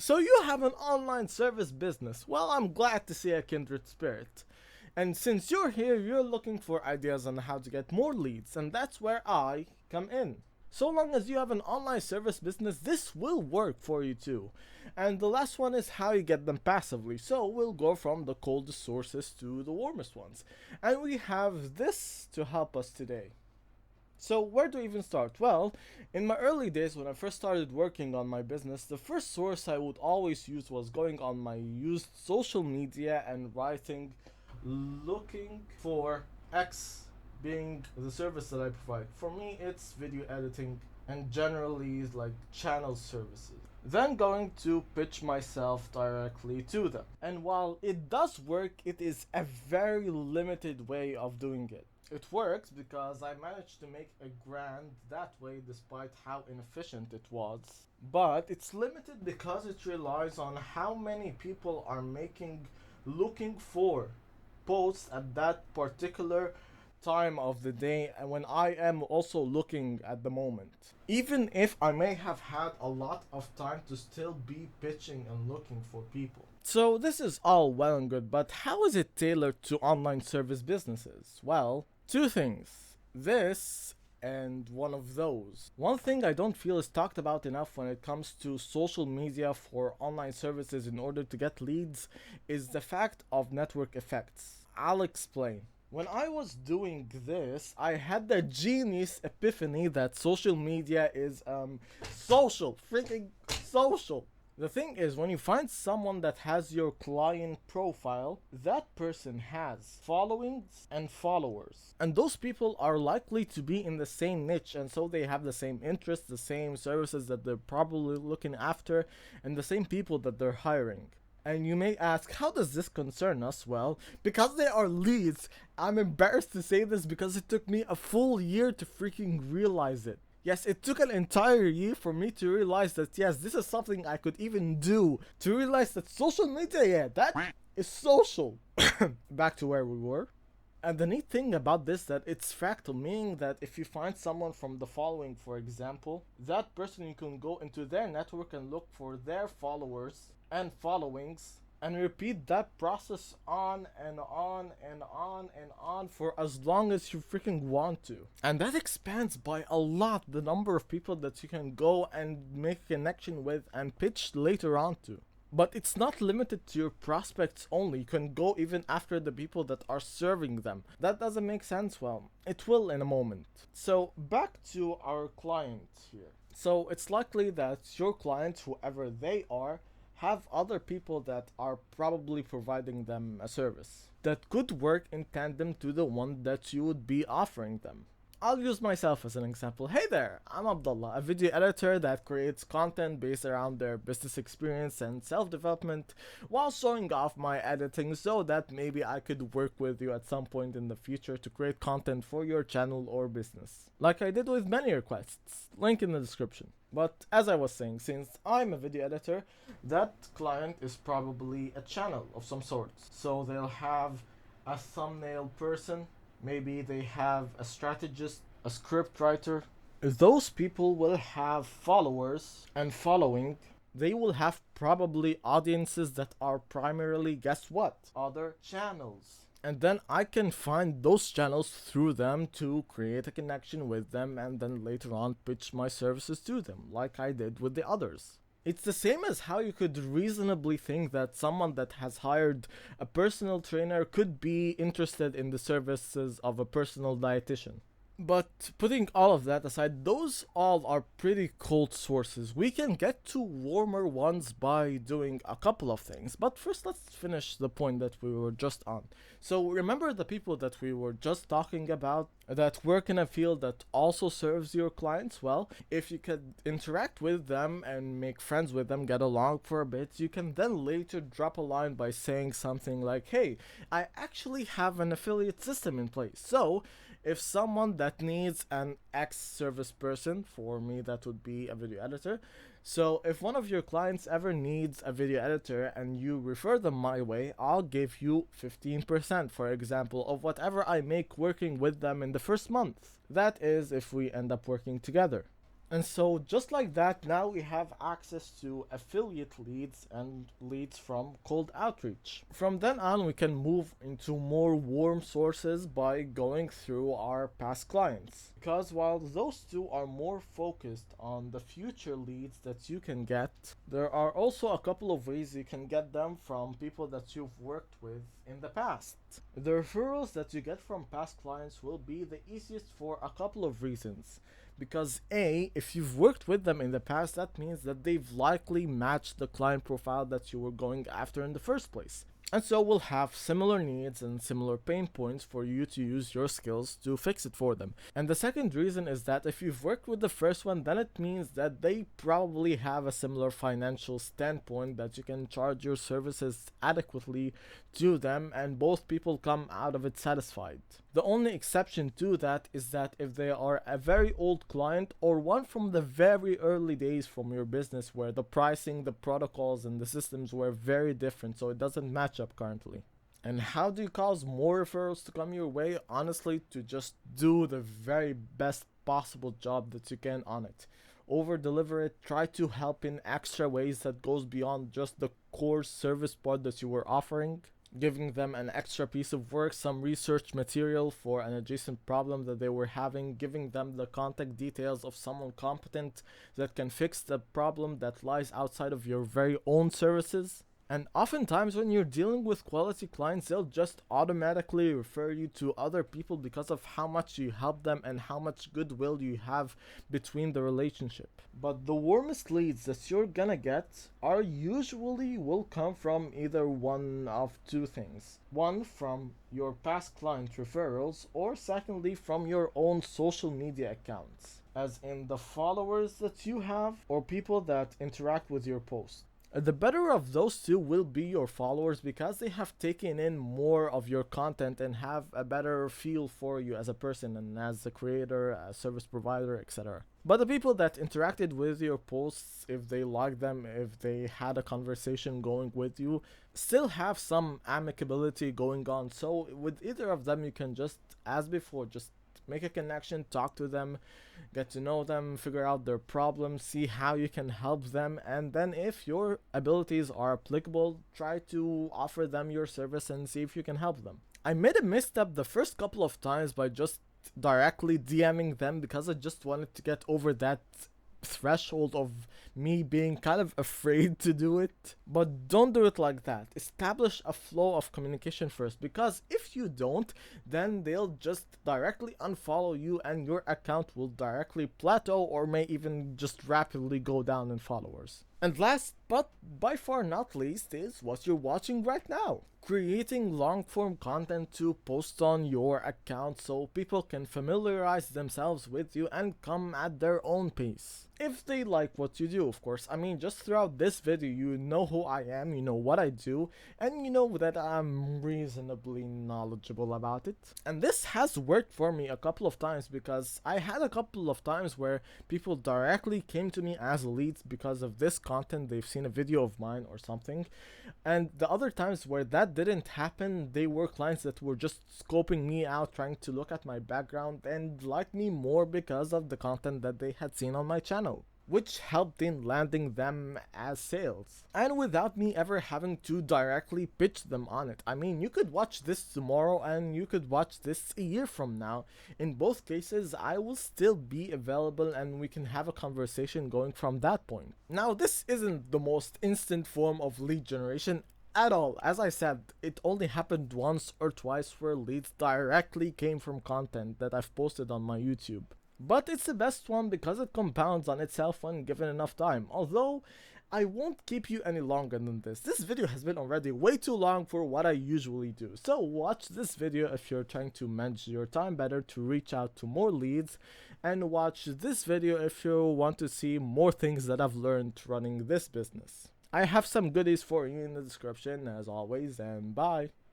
So you have an online service business. Well, I'm glad to see a kindred spirit. And since you're here, you're looking for ideas on how to get more leads, and that's where I come in. So long as you have an online service business, this will work for you too. And the last one is how you get them passively. So we'll go from the coldest sources to the warmest ones. And we have this to help us today. So where do we even start? Well, in my early days when I first started working on my business, the first source I would always use was going on my used social media and writing, looking for X being the service that I provide. For me, it's video editing and generally like channel services. Then going to pitch myself directly to them. And while it does work, it is a very limited way of doing it. It works because I managed to make a grand that way despite how inefficient it was. But it's limited because it relies on how many people are looking for posts at that particular time of the day and when I am also looking at the moment. Even if I may have had a lot of time to still be pitching and looking for people. So this is all well and good, but how is it tailored to online service businesses? Well, two things. This and one of those. One thing I don't feel is talked about enough when it comes to social media for online services in order to get leads is the fact of network effects. I'll explain. When I was doing this, I had the genius epiphany that social media is freaking social. The thing is, when you find someone that has your client profile, that person has followings and followers. And those people are likely to be in the same niche, and so they have the same interests, the same services that they're probably looking after, and the same people that they're hiring. And you may ask, how does this concern us? Well, because they are leads. I'm embarrassed to say this because it took me a full year to freaking realize it. Yes, it took an entire year for me to realize that, yes, this is something I could even do. To realize that social media, yeah, that is social. Back to where we were. And the neat thing about this that it's fractal, meaning that if you find someone from the following, for example, that person you can go into their network and look for their followers and followings and repeat that process on and on and on and on for as long as you freaking want to. And that expands by a lot the number of people that you can go and make a connection with and pitch later on to. But it's not limited to your prospects only. You can go even after the people that are serving them. That doesn't make sense. Well, it will in a moment. So back to our client here. So it's likely that your client, whoever they are, have other people that are probably providing them a service that could work in tandem to the one that you would be offering them. I'll use myself as an example. Hey there, I'm Abdullah, a video editor that creates content based around their business experience and self-development while showing off my editing so that maybe I could work with you at some point in the future to create content for your channel or business. Like I did with many requests, link in the description. But as I was saying, since I'm a video editor, that client is probably a channel of some sort. So they'll have a thumbnail person, maybe they have a strategist, a script writer. Those people will have followers and following. They will have probably audiences that are primarily, guess what? Other channels. And then I can find those channels through them to create a connection with them and then later on pitch my services to them, like I did with the others. It's the same as how you could reasonably think that someone that has hired a personal trainer could be interested in the services of a personal dietitian. But putting all of that aside, those all are pretty cold sources. We can get to warmer ones by doing a couple of things. But first, let's finish the point that we were just on. So remember the people that we were just talking about that work in a field that also serves your clients? Well, if you could interact with them and make friends with them, get along for a bit, you can then later drop a line by saying something like, hey, I actually have an affiliate system in place. So if someone that needs an X service person, for me that would be a video editor, so if one of your clients ever needs a video editor and you refer them my way, I'll give you 15%, for example, of whatever I make working with them in the first month. That is if we end up working together. And so, just like that, now we have access to affiliate leads and leads from cold outreach. From then on, we can move into more warm sources by going through our past clients. Because while those two are more focused on the future leads that you can get, there are also a couple of ways you can get them from people that you've worked with in the past. The referrals that you get from past clients will be the easiest for a couple of reasons. Because A, if you've worked with them in the past, that means that they've likely matched the client profile that you were going after in the first place. And so will have similar needs and similar pain points for you to use your skills to fix it for them. And the second reason is that if you've worked with the first one, then it means that they probably have a similar financial standpoint that you can charge your services adequately to them and both people come out of it satisfied. The only exception to that is that if they are a very old client or one from the very early days from your business where the pricing, the protocols, and the systems were very different, so it doesn't match up currently. And how do you cause more referrals to come your way? Honestly, to just do the very best possible job that you can on it. Over deliver it, try to help in extra ways that goes beyond just the core service part that you were offering, giving them an extra piece of work, some research material for an adjacent problem that they were having, giving them the contact details of someone competent that can fix the problem that lies outside of your very own services. And oftentimes, when you're dealing with quality clients, they'll just automatically refer you to other people because of how much you help them and how much goodwill you have between the relationship. But the warmest leads that you're gonna get are usually will come from either one of two things. One, from your past client referrals, or secondly, from your own social media accounts, as in the followers that you have or people that interact with your posts. The better of those two will be your followers because they have taken in more of your content and have a better feel for you as a person and as a creator, a service provider, etc. But the people that interacted with your posts, if they liked them, if they had a conversation going with you, still have some amicability going on. So with either of them, you can just, as before, just make a connection, talk to them, get to know them, figure out their problems, see how you can help them, and then if your abilities are applicable, try to offer them your service and see if you can help them. I made a misstep the first couple of times by just directly DMing them because I just wanted to get over that threshold of me being kind of afraid to do it. But don't do it like that. Establish a flow of communication first, because if you don't, then they'll just directly unfollow you and your account will directly plateau or may even just rapidly go down in followers. And last but by far not least is what you're watching right now. Creating long form content to post on your account so people can familiarize themselves with you and come at their own pace. If they like what you do, of course. I mean, just throughout this video, you know who I am, you know what I do, and you know that I'm reasonably knowledgeable about it. And this has worked for me a couple of times because I had a couple of times where people directly came to me as leads because of this content. They've seen a video of mine or something. And the other times where that didn't happen, they were clients that were just scoping me out, trying to look at my background and like me more because of the content that they had seen on my channel, which helped in landing them as sales. And without me ever having to directly pitch them on it. I mean, you could watch this tomorrow and you could watch this a year from now. In both cases, I will still be available and we can have a conversation going from that point. Now, this isn't the most instant form of lead generation at all. As I said, it only happened once or twice where leads directly came from content that I've posted on my YouTube. But it's the best one because it compounds on itself when given enough time. Although, I won't keep you any longer than this. This video has been already way too long for what I usually do. So watch this video if you're trying to manage your time better to reach out to more leads. And watch this video if you want to see more things that I've learned running this business. I have some goodies for you in the description as always, and bye.